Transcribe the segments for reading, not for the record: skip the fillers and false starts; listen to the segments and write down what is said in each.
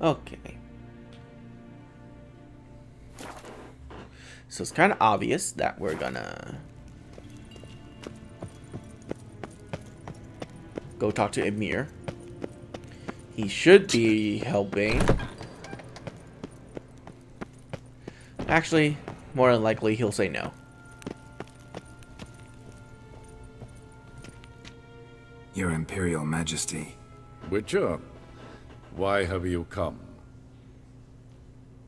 Okay. So it's kind of obvious that we're gonna go talk to Emir. He should be helping. Actually, more than likely, he'll say no. Your Imperial Majesty. Witcher, why have you come?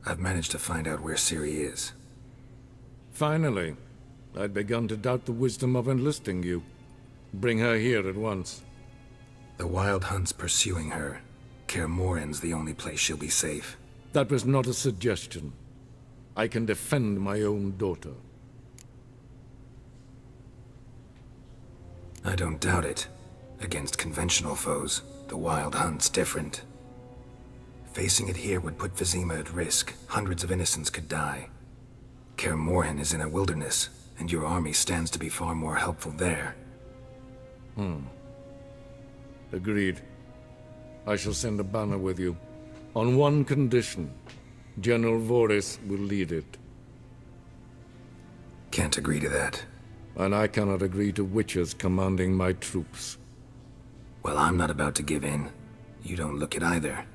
I've managed to find out where Ciri is. Finally. I'd begun to doubt the wisdom of enlisting you. Bring her here at once. The Wild Hunt's pursuing her. Kaer Morhen's the only place she'll be safe. That was not a suggestion. I can defend my own daughter. I don't doubt it. Against conventional foes, the Wild Hunt's different. Facing it here would put Vizima at risk. Hundreds of innocents could die. Kaer Morhen is in a wilderness, and your army stands to be far more helpful there. Agreed. I shall send a banner with you. On one condition. General Voris will lead it. Can't agree to that. And I cannot agree to Witchers commanding my troops. Well, I'm not about to give in. You don't look it either.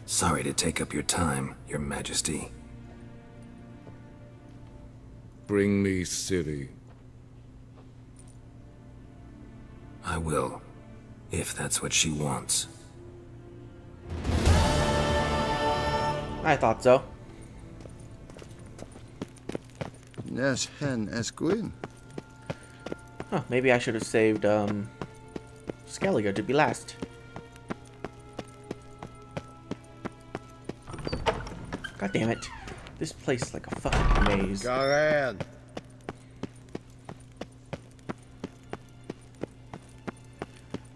Sorry to take up your time, Your Majesty. Bring me Ciri. I will, if that's what she wants. I thought so. Yes, hen esquin. Huh, maybe I should have saved Skellige to be last. God damn it. This place is like a fucking maze. Go ahead.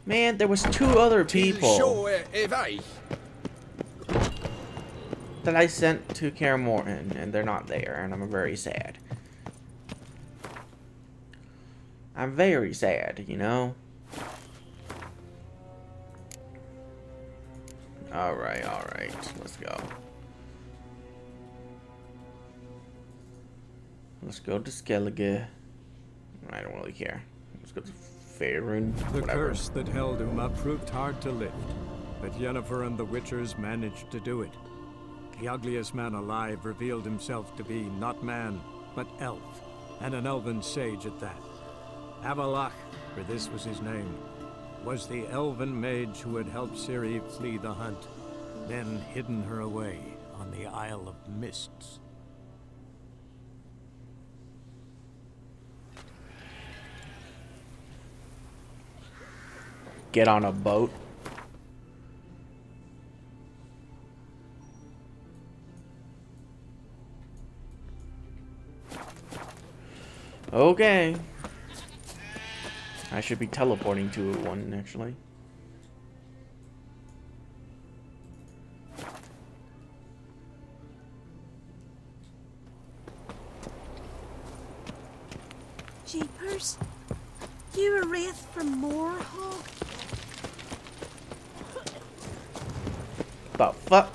Man, there was 2 other people that I sent to Kaer Morhen, and they're not there, and I'm very sad. I'm very sad, you know? Alright, let's go. Let's go to Skellige. I don't really care. Let's go to Faerun. The Whatever. curse that held Uma proved hard to lift, but Yennefer and the Witchers managed to do it. The ugliest man alive revealed himself to be not man, but elf, and an elven sage at that. Avalach, for this was his name, was the elven mage who had helped Ciri flee the hunt, then hidden her away on the Isle of Mists. Get on a boat. Okay. I should be teleporting to one, actually. Jeepers, you a wraith from Moorhog? The fuck?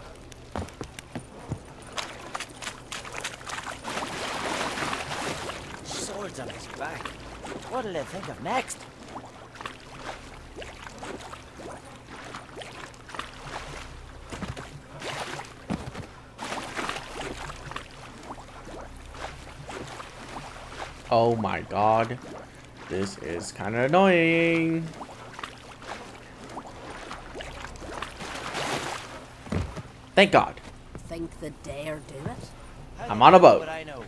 Swords on his back. What'll they think of next? Oh my god. This is kind of annoying. Thank God. Think they dare do it? I'm on a boat. What I know.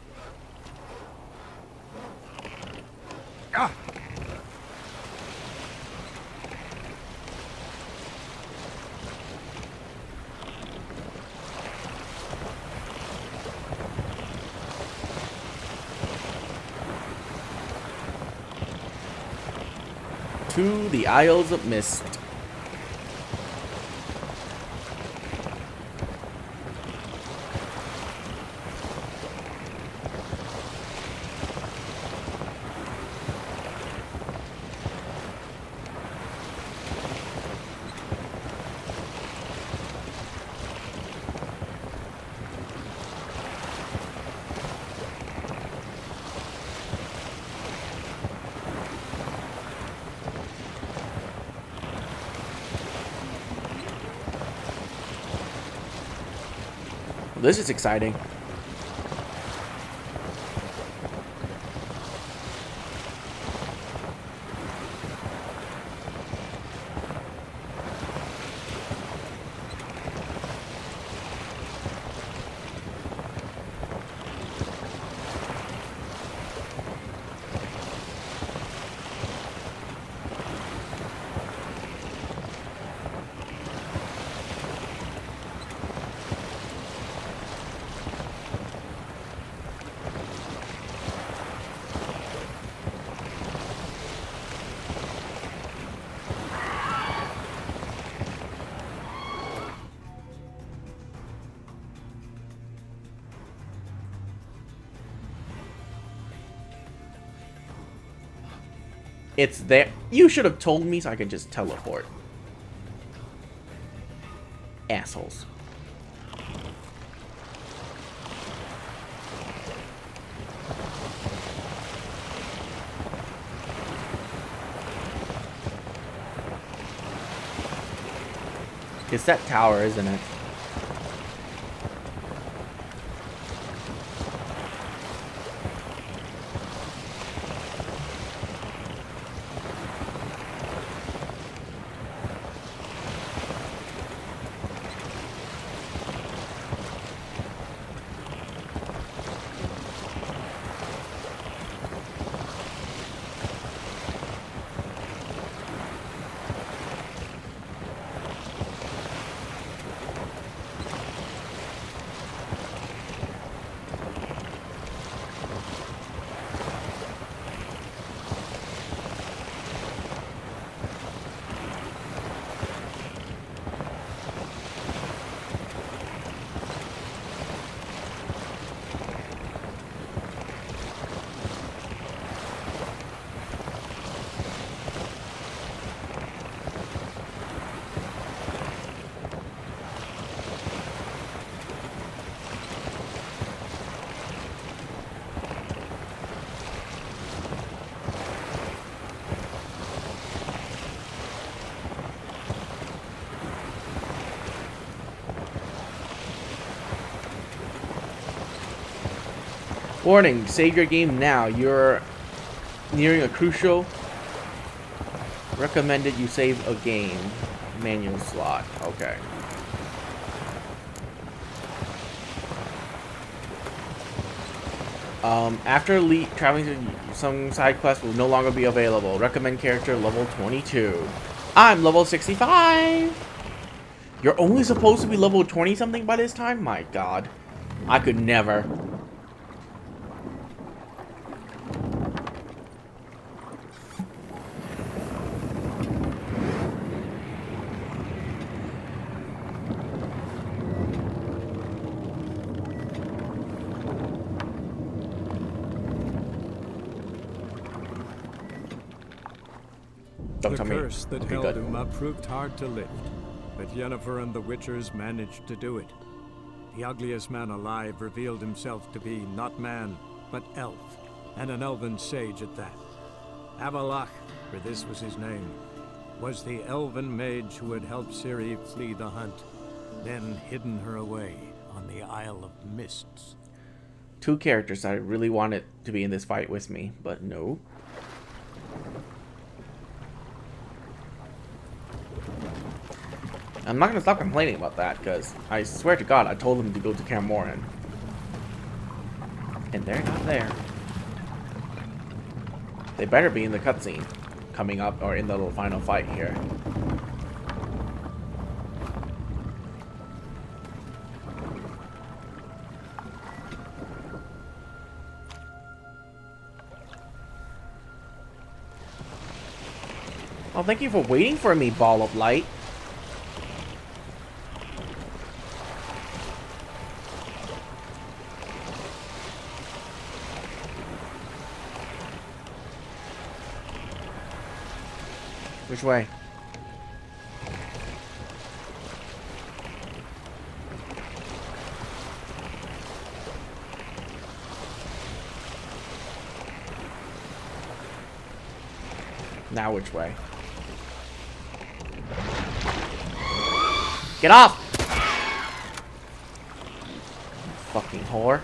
To the Isles of Mist. This is exciting. It's there. You should have told me so I could just teleport. Assholes. It's that tower, isn't it? Warning, save your game now. You're nearing a crucial. Recommended you save a game. Manual slot. Okay. After traveling to some side quests will no longer be available. Recommend character level 22. I'm level 65. You're only supposed to be level 20 something by this time? My god. I could never. The curse that held him up proved hard to lift, but Yennefer and the Witchers managed to do it. The ugliest man alive revealed himself to be not man, but elf, and an elven sage at that. Avalach, for this was his name, was the elven mage who had helped Ciri flee the hunt, then hidden her away on the Isle of Mists. Two characters I really wanted to be in this fight with me, but no. I'm not gonna stop complaining about that, because I swear to God, I told them to go to Kaer Morhen. And they're not there. They better be in the cutscene coming up, or in the little final fight here. Oh, thank you for waiting for me, Ball of Light. Which way? Now which way? Get off! whore.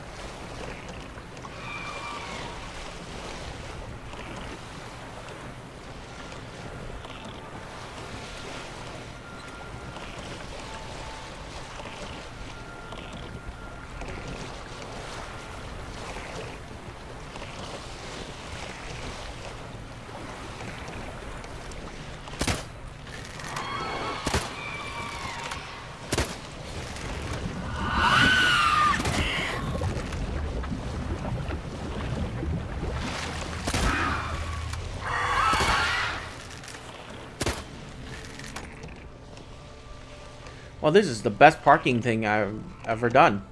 Well, this is the best parking thing I've ever done.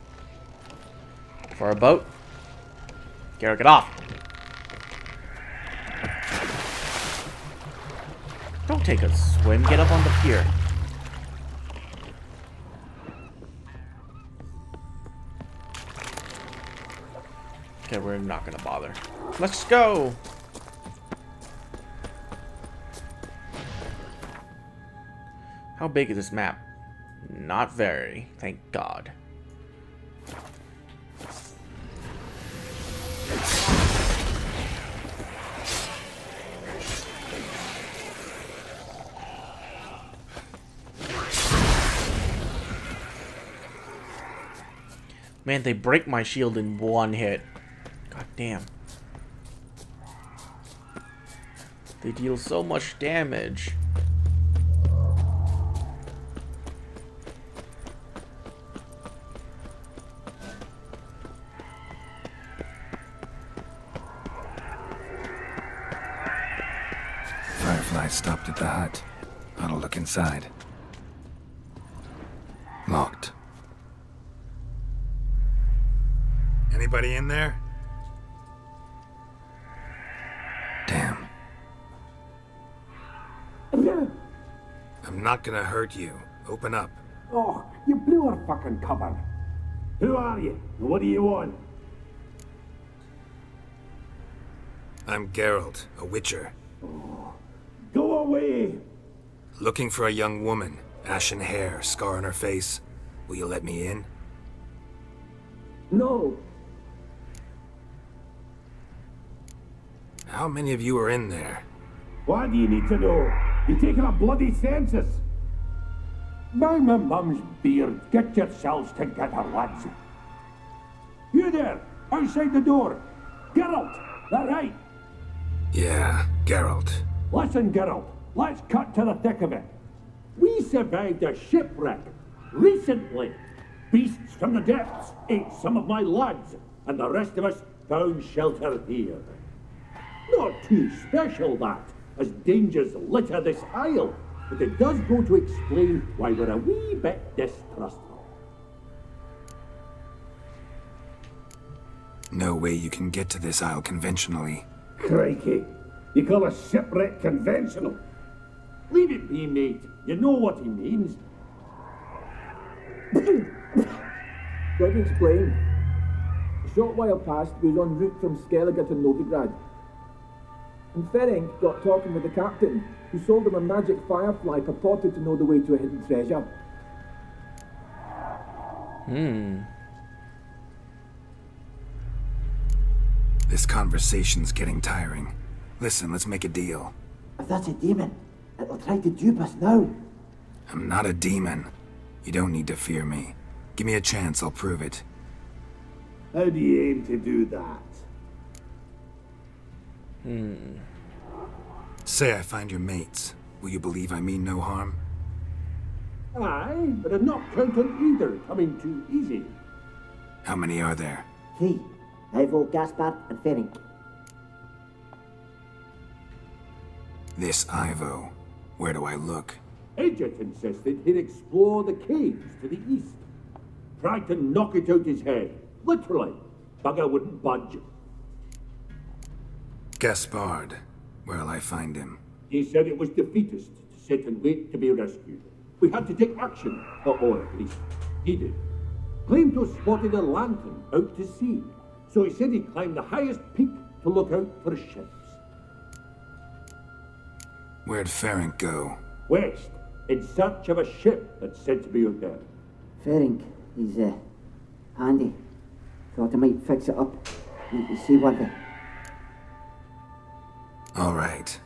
For a boat. Geralt, get off. Don't take a swim. Get up on the pier. Okay, we're not gonna bother. Let's go. How big is this map? Not very, thank God. Man, they break my shield in one hit. God damn. They deal so much damage. Firefly stopped at the hut. I'll look inside. Locked. Anybody in there? Damn. I'm not gonna hurt you. Open up. Oh, you blew our fucking cover. Who are you? And what do you want? I'm Geralt, a witcher. Go away! Looking for a young woman. Ashen hair, scar on her face. Will you let me in? No. How many of you are in there? Why do you need to know? You're taking a bloody census. By my mum's beard, get yourselves together, lads. You there, outside the door. Geralt, that right? Yeah, Geralt. Listen, Geralt, let's cut to the thick of it. We survived a shipwreck recently. Beasts from the depths ate some of my lads, and the rest of us found shelter here. Not too special, that, as dangers litter this isle, but it does go to explain why we're a wee bit distrustful. No way you can get to this isle conventionally. Crikey, you call a shipwreck conventional? Leave it be, mate. You know what he means. Let me explain. A short while past, we was en route from Skellige to Novigrad. And Ferenc got talking with the captain, who sold him a magic firefly purported to know the way to a hidden treasure. This conversation's getting tiring. Listen, let's make a deal. If that's a demon, it'll try to dupe us now. I'm not a demon. You don't need to fear me. Give me a chance, I'll prove it. How do you aim to do that? Say I find your mates. Will you believe I mean no harm? Aye, but I'd not count on either coming too easy. How many are there? 3. Ivo, Gaspard, and Ferenc. This Ivo. Where do I look? Agent insisted he'd explore the caves to the east. Tried to knock it out his head. Literally. Bugger wouldn't budge. Gaspard. Where'll I find him? He said it was defeatist to sit and wait to be rescued. We had to take action, or at least he did. Claimed to have spotted a lantern out to sea, so he said he'd climb the highest peak to look out for ships. Where'd Ferenc go? West, in search of a ship that's said to be out there. Ferenc, he's handy. Thought I might fix it up. Need to see what the... All right.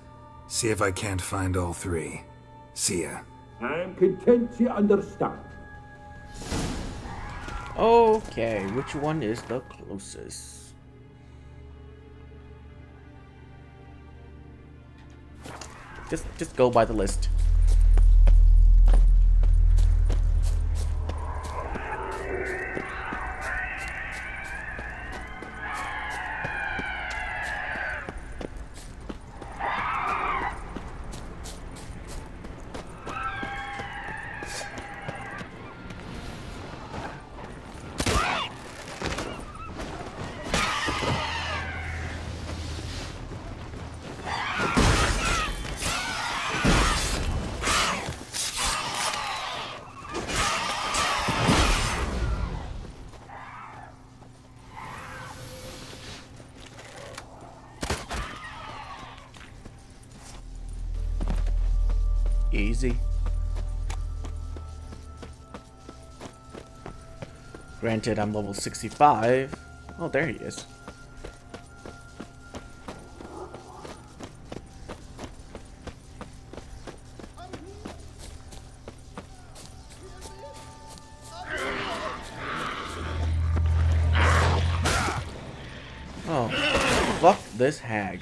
See if I can't find all three. See ya. I'm content you understand. Okay, which one is the closest? Just go by the list. Easy. Granted, I'm level 65. Oh, there he is. Oh, fuck this hag.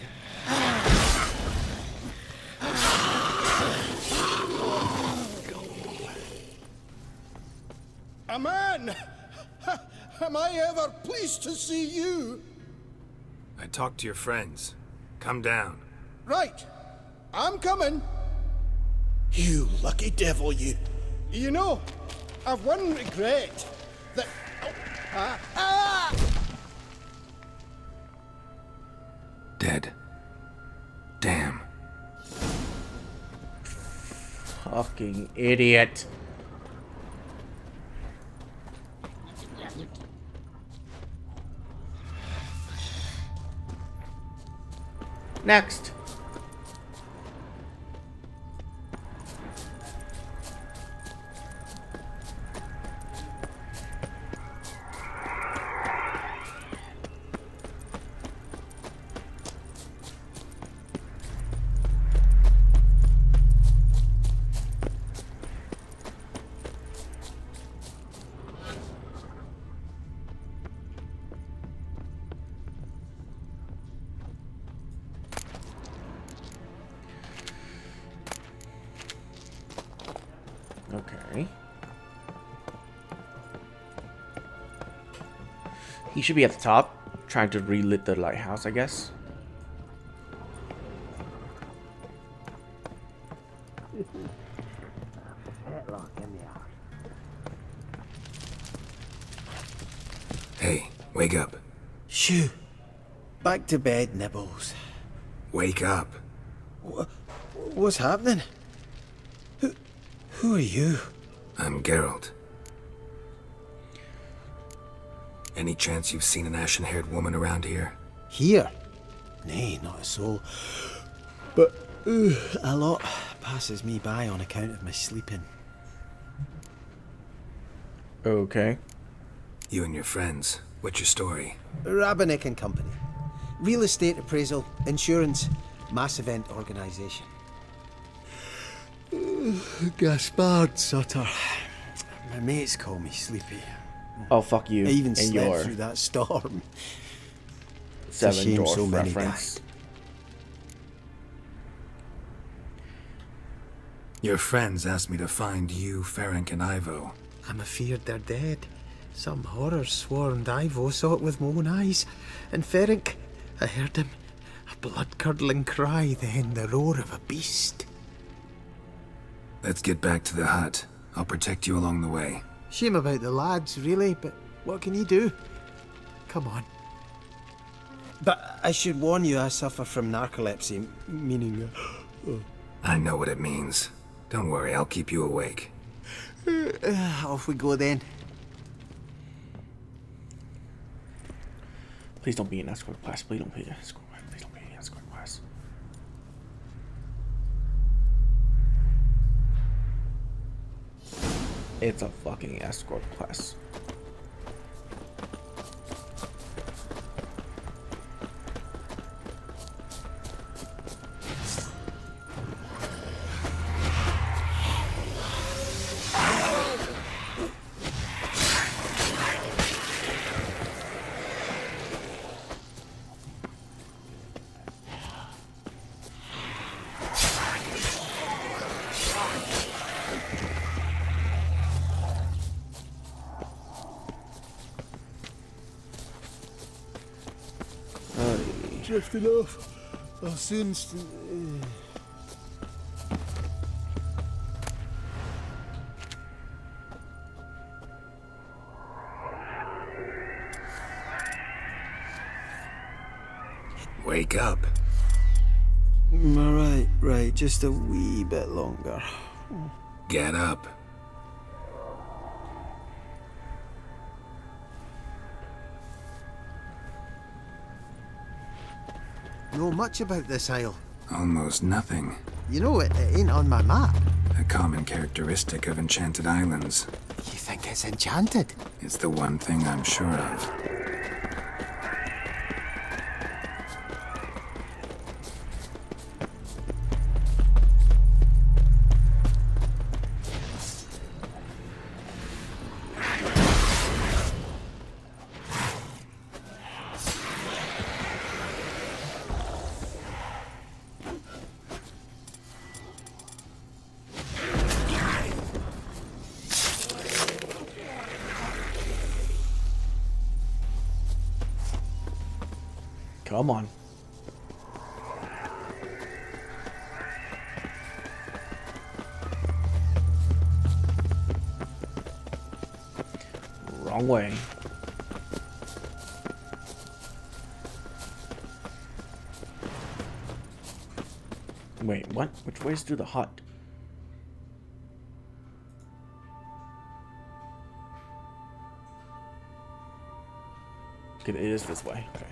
A man! Am I ever pleased to see you? I talked to your friends. Come down. Right. I'm coming. You lucky devil, you. You know, I've one regret. That... Dead. Damn. Fucking idiot. Next. Okay. He should be at the top, trying to relit the lighthouse, I guess. Hey, wake up. Shoo. Back to bed, Nibbles. Wake up. What's happening? Who are you? I'm Geralt. Any chance you've seen an ashen-haired woman around here? Here? Nay, not a soul. But a lot passes me by on account of my sleeping. Okay. You and your friends. What's your story? Rabbinick and Company. Real estate appraisal, insurance, mass event organisation. Gaspard Sutter. My mates call me Sleepy. Oh, fuck you. I even and slept your through that storm. Seven shame Dwarf so many reference. Your friends asked me to find you, Ferenc, and Ivo. I'm afeard they're dead. Some horrors swarmed Ivo, saw it with my own eyes. And Ferenc, I heard him. A blood-curdling cry, then the roar of a beast. Let's get back to the hut. I'll protect you along the way. Shame about the lads, really, but what can you do? Come on. But I should warn you, I suffer from narcolepsy, meaning... I know what it means. Don't worry, I'll keep you awake. Off we go then. Please don't be an escort class. Please don't be an escort class. Please don't be an escort class. It's a fucking escort class. Drifting off. I'll soon. Wake up. Right, just a wee bit longer. Get up. Know much about this isle? Almost nothing. You know, it ain't on my map. A common characteristic of enchanted islands. You think it's enchanted? It's the one thing I'm sure of. Come on. Wrong way. Wait, what? Which way is through the hut? Okay, it is this way. Okay.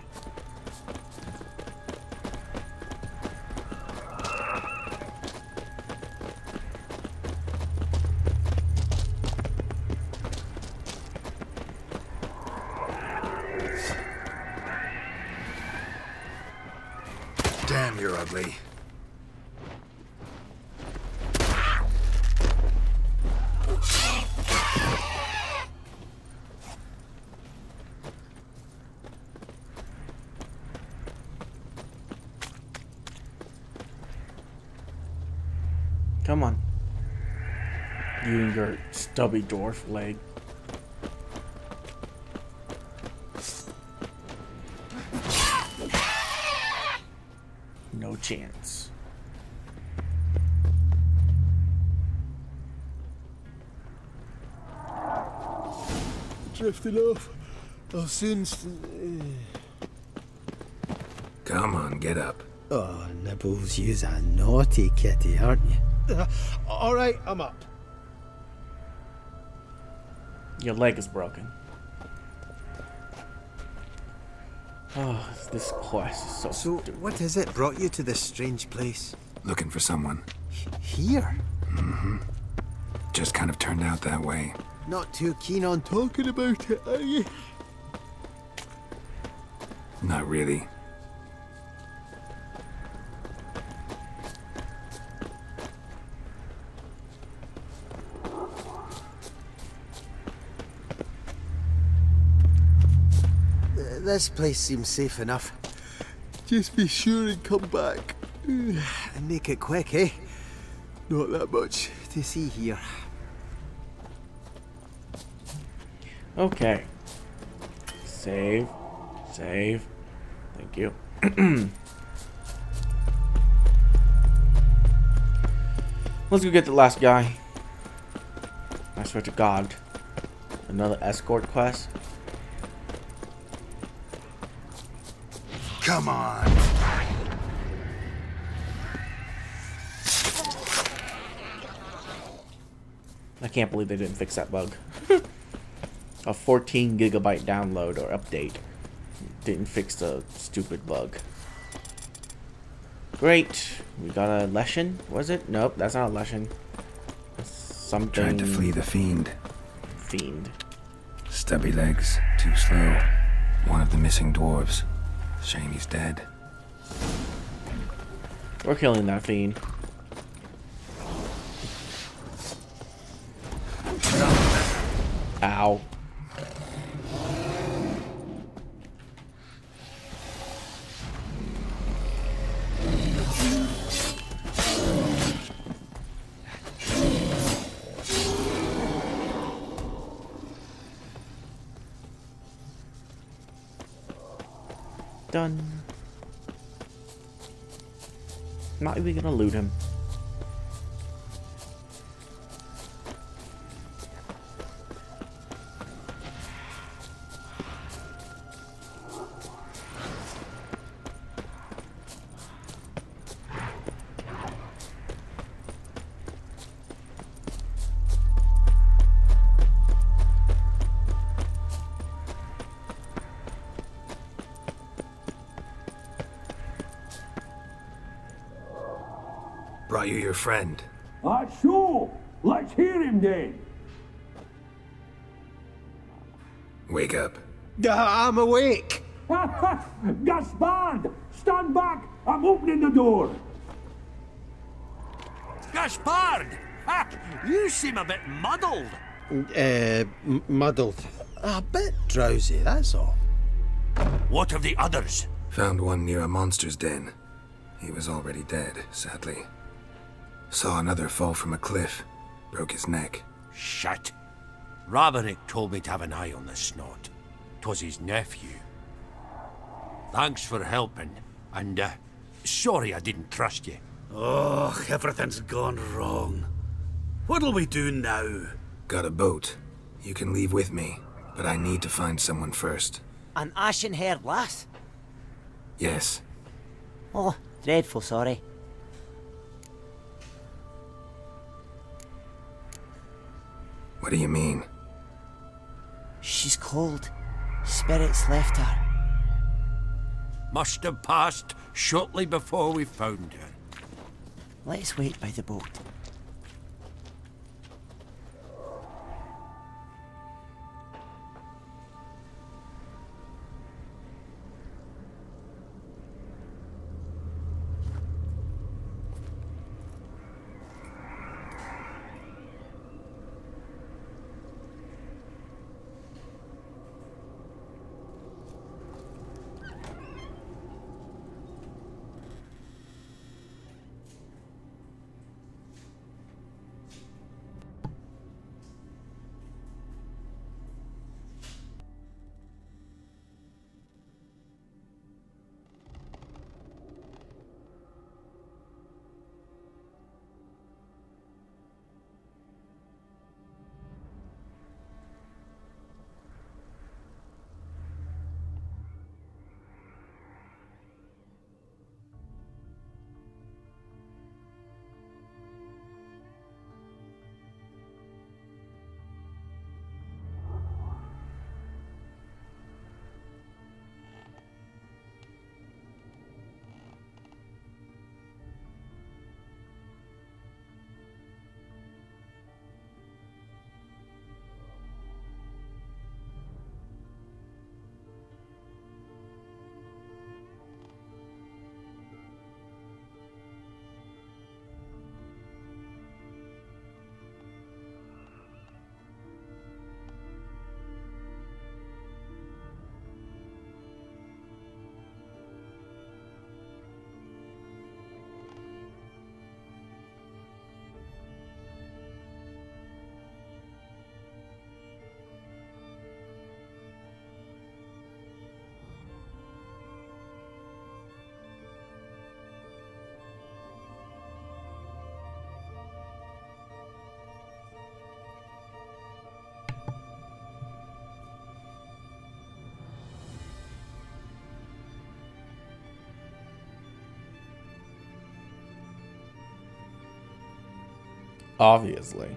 Damn, you're ugly. Come on. You and your stubby dwarf leg. No chance. Drifting off. I'll soon. Come on, get up. Oh, Nibbles, you's a naughty kitty, aren't you? Alright, I'm up. Your leg is broken. Oh, this quest is so stupid. What is it brought you to this strange place? Looking for someone. Here? Mm-hmm. Just kind of turned out that way. Not too keen on talking about it, are you? Not really. This place seems safe enough. Just be sure and come back. And make it quick, eh? Not that much to see here. Okay. Save. Save. Thank you. Let's go get the last guy. I swear to God. Another escort quest. Come on. I can't believe they didn't fix that bug. A 14 gigabyte download or update didn't fix the stupid bug. Great. We got a lesson, was it? Nope, that's not a lesson. Something. Tried to flee the fiend. Fiend. Stubby legs, too slow. One of the missing dwarves. Shame he's dead. We're killing that fiend. Ow. Done. Not even gonna loot him. Brought you your friend. So, let's hear him then. Wake up. I'm awake. Gaspard, stand back. I'm opening the door. Gaspard! Ha! You seem a bit muddled. Muddled. A bit drowsy, that's all. What of the others? Found one near a monster's den. He was already dead, sadly. Saw another fall from a cliff. Broke his neck. Shit. Raverick told me to have an eye on the snot. 'Twas his nephew. Thanks for helping, and sorry I didn't trust you. Oh, everything's gone wrong. What'll we do now? Got a boat. You can leave with me, but I need to find someone first. An ashen-haired lass? Yes. Oh, dreadful sorry. What do you mean? She's cold. Spirits left her. Must have passed shortly before we found her. Let's wait by the boat. Obviously.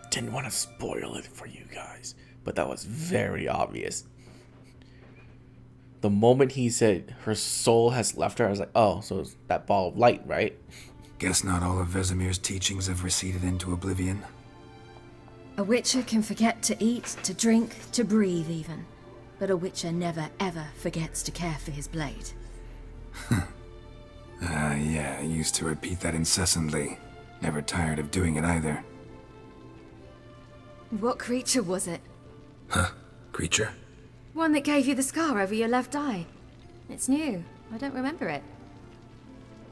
Didn't want to spoil it for you guys, but that was very obvious. The moment he said her soul has left her, I was like, oh, so it's that ball of light, right? Guess not all of Vesemir's teachings have receded into oblivion. A witcher can forget to eat, to drink, to breathe even. But a witcher never ever forgets to care for his blade. Yeah, I used to repeat that incessantly. Never tired of doing it either. What creature was it? Huh, Creature? One that gave you the scar over your left eye. It's new. I don't remember it.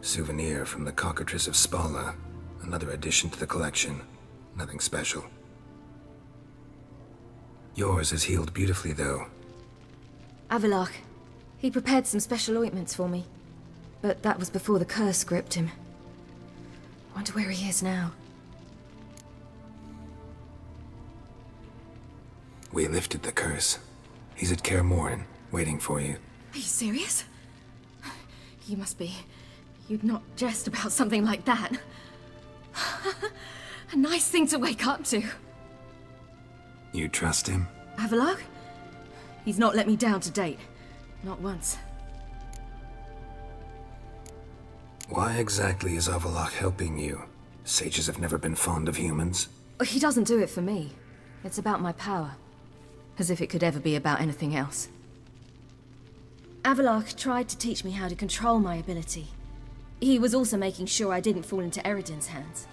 Souvenir from the cockatrice of Spala. Another addition to the collection. Nothing special. Yours is healed beautifully, though. Avallac'h. He prepared some special ointments for me. But that was before the curse gripped him. Wonder where he is now. We lifted the curse. He's at Kaer Morhen, waiting for you. Are you serious? You must be. You'd not jest about something like that. A nice thing to wake up to. You trust him? Avallac'h? He's not let me down to date. Not once. Why exactly is Avallac'h helping you? Sages have never been fond of humans. He doesn't do it for me. It's about my power. As if it could ever be about anything else. Avallac'h tried to teach me how to control my ability. He was also making sure I didn't fall into Eredin's hands.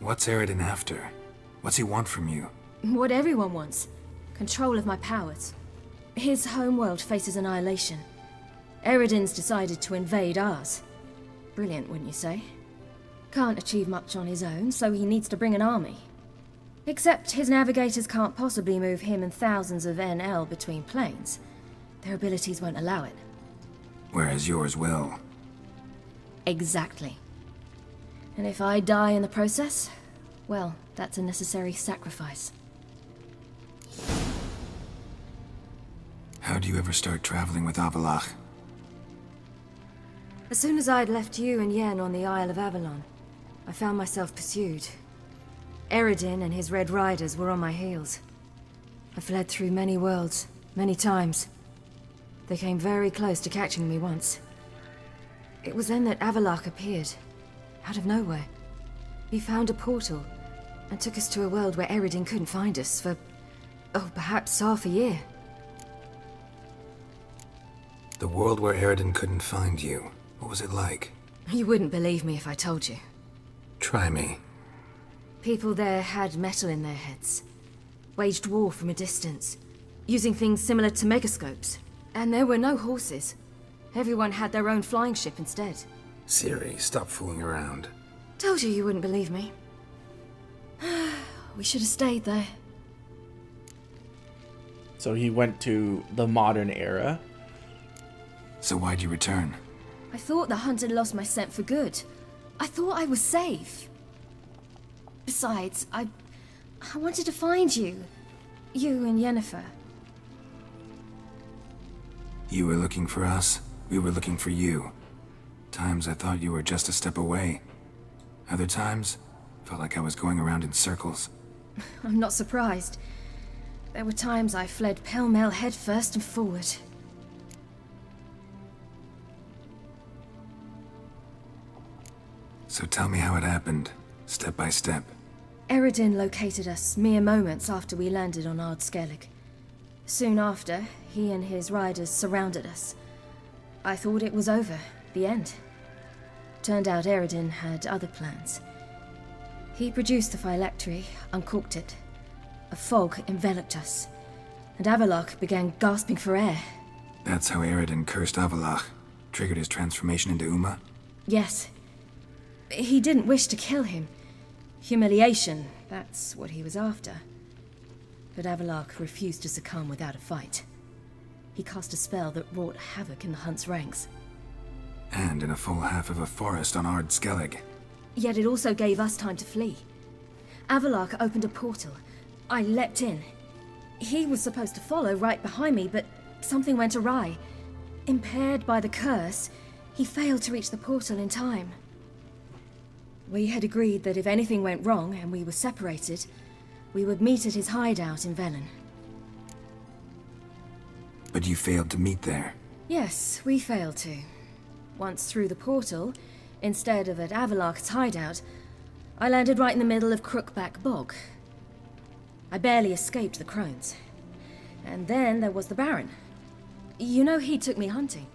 What's Eredin after? What's he want from you? What everyone wants. Control of my powers. His homeworld faces annihilation. Eredin's decided to invade ours. Brilliant, wouldn't you say? Can't achieve much on his own, so he needs to bring an army. Except his navigators can't possibly move him and thousands of NL between planes. Their abilities won't allow it. Whereas yours will. Exactly. And if I die in the process, well, that's a necessary sacrifice. How do you ever start traveling with Avallac'h? As soon as I'd left you and Yen on the Isle of Avalon, I found myself pursued. Eredin and his Red Riders were on my heels. I fled through many worlds, many times. They came very close to catching me once. It was then that Avallac'h appeared, out of nowhere. He found a portal, and took us to a world where Eredin couldn't find us for, oh, perhaps half a year. The world where Eredin couldn't find you. What was it like? You wouldn't believe me if I told you. Try me. People there had metal in their heads. Waged war from a distance, using things similar to megascopes. And there were no horses. Everyone had their own flying ship instead. Ciri, stop fooling around. Told you you wouldn't believe me. We should have stayed there. So he went to the modern era. So why'd you return? I thought the hunt had lost my scent for good. I thought I was safe. Besides, I wanted to find you. You and Yennefer. You were looking for us. We were looking for you. Times I thought you were just a step away. Other times, felt like I was going around in circles. I'm not surprised. There were times I fled pell-mell headfirst and forward. So tell me how it happened, step by step. Eredin located us mere moments after we landed on Ard Skellig. Soon after, he and his riders surrounded us. I thought it was over, the end. Turned out Eredin had other plans. He produced the phylactery, uncorked it. A fog enveloped us, and Avallac'h began gasping for air. That's how Eredin cursed Avallac'h, triggered his transformation into Uma? Yes. He didn't wish to kill him. Humiliation, that's what he was after. But Avallac'h refused to succumb without a fight. He cast a spell that wrought havoc in the hunt's ranks. And in a full half of a forest on Ard Skellig. Yet it also gave us time to flee. Avallac'h opened a portal. I leapt in. He was supposed to follow right behind me, but something went awry. Impaired by the curse, he failed to reach the portal in time. We had agreed that if anything went wrong and we were separated, we would meet at his hideout in Velen. But you failed to meet there. Yes, we failed to. Once through the portal, instead of at Avallac'h's hideout, I landed right in the middle of Crookback Bog. I barely escaped the crones. And then there was the Baron. You know he took me hunting.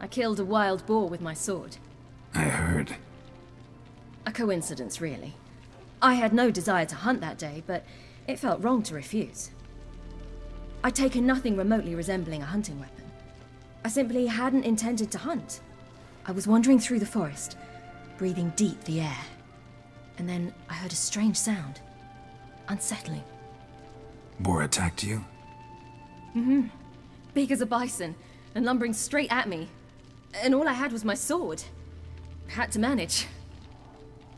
I killed a wild boar with my sword. I heard. A coincidence, really. I had no desire to hunt that day, but It felt wrong to refuse. I'd taken nothing remotely resembling a hunting weapon. I simply hadn't intended to hunt. I was wandering through the forest, breathing deep the air. And then I heard a strange sound. Unsettling. Boar attacked you? Mm-hmm. Big as a bison, and lumbering straight at me. And all I had was my sword. Had to manage.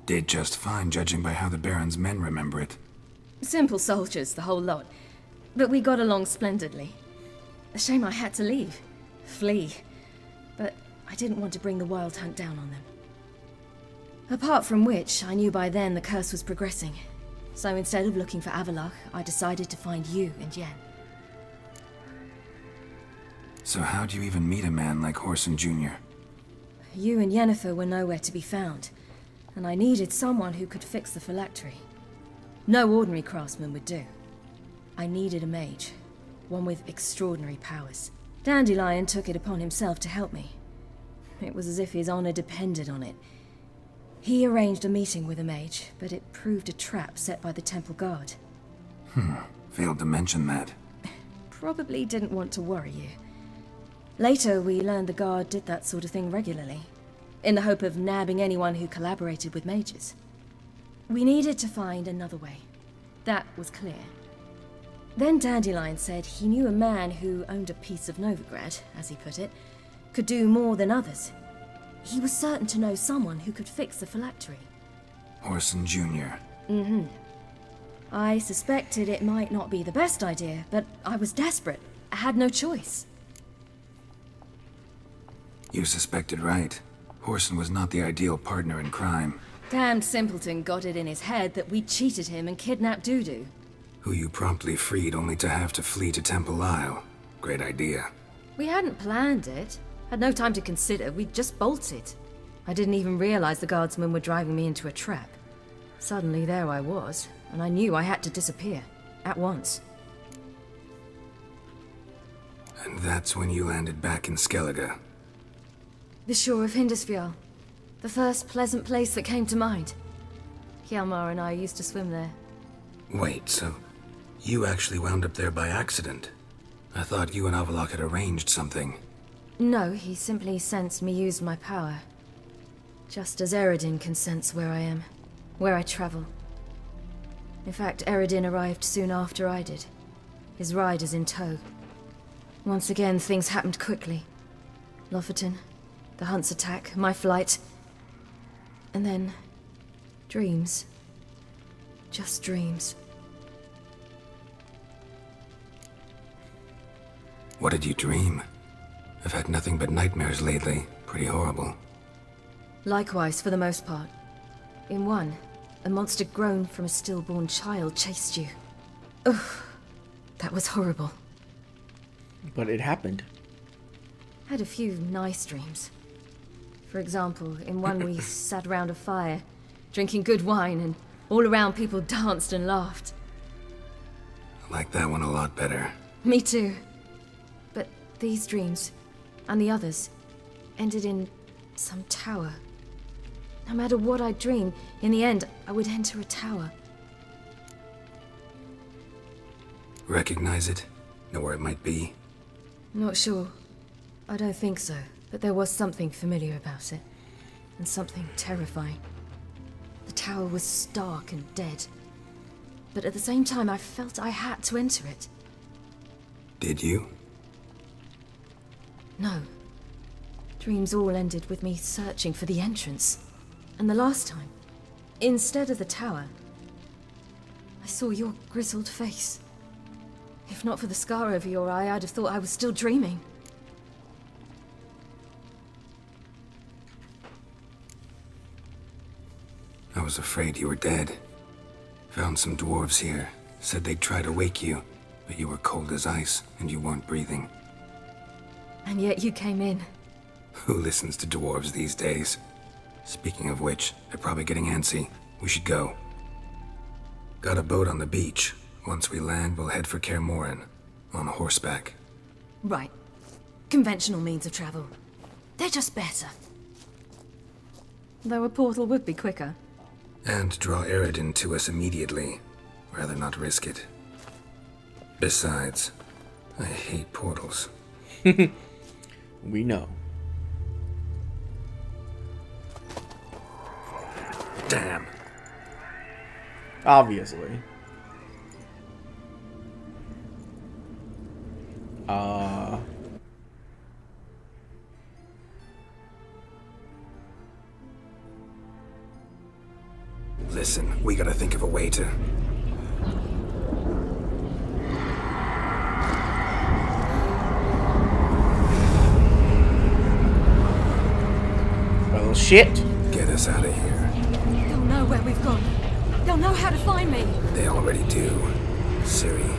Did just fine, judging by how the Baron's men remember it. Simple soldiers, the whole lot. But we got along splendidly. A shame I had to leave. Flee. But I didn't want to bring the wild hunt down on them. Apart from which, I knew by then the curse was progressing. So instead of looking for Avallac'h, I decided to find you and Yen. So how'd you even meet a man like Whoreson Jr.? You and Yennefer were nowhere to be found, and I needed someone who could fix the phylactery. No ordinary craftsman would do. I needed a mage, one with extraordinary powers. Dandelion took it upon himself to help me. It was as if his honor depended on it. He arranged a meeting with a mage, but it proved a trap set by the temple guard. Failed to mention that. Probably didn't want to worry you. Later, we learned the guard did that sort of thing regularly, in the hope of nabbing anyone who collaborated with mages. We needed to find another way. That was clear. Then Dandelion said he knew a man who owned a piece of Novigrad, as he put it, could do more than others. He was certain to know someone who could fix the phylactery. Whoreson Jr. Mm-hmm. I suspected it might not be the best idea, but I was desperate. I had no choice. You suspected right. Whoreson was not the ideal partner in crime. Damned simpleton got it in his head that we cheated him and kidnapped Dudu. Who you promptly freed only to have to flee to Temple Isle. Great idea. We hadn't planned it. Had no time to consider, we just bolted. I didn't even realize the guardsmen were driving me into a trap. Suddenly there I was, and I knew I had to disappear. At once. And that's when you landed back in Skellige. The shore of Hindisfjall. The first pleasant place that came to mind. Hjalmar and I used to swim there. Wait, so you actually wound up there by accident? I thought you and Avallac'h had arranged something. No, he simply sensed me use my power. Just as Eredin can sense where I am, where I travel. In fact, Eredin arrived soon after I did. His riders in tow. Once again, things happened quickly. Lofoten, the hunt's attack, my flight. And then... dreams. Just dreams. What did you dream? I've had nothing but nightmares lately. Pretty horrible. Likewise, for the most part. In one, a monster grown from a stillborn child chased you. Ugh, that was horrible. But it happened. Had a few nice dreams. For example, in one we sat around a fire, drinking good wine, and all around people danced and laughed. I like that one a lot better. Me too. But these dreams, and the others, ended in some tower. No matter what I dreamed, in the end, I would enter a tower. Recognize it? Know where it might be? Not sure. I don't think so, but there was something familiar about it. And something terrifying. The tower was stark and dead. But at the same time, I felt I had to enter it. Did you? No. Dreams all ended with me searching for the entrance. And the last time, instead of the tower, I saw your grizzled face. If not for the scar over your eye, I'd have thought I was still dreaming. I was afraid you were dead. Found some dwarves here. Said they'd try to wake you, but you were cold as ice and you weren't breathing. And yet you came in. Who listens to dwarves these days? Speaking of which, they're probably getting antsy. We should go. Got a boat on the beach. Once we land, we'll head for Kaer Morhen. On horseback. Right. Conventional means of travel. They're just better. Though a portal would be quicker. And draw Eredin to us immediately. Rather not risk it. Besides, I hate portals. We know. Damn. Obviously. Listen, we gotta think of a way to... Well, shit. Get us out of here. They'll know where we've gone. They'll know how to find me. They already do. Ciri,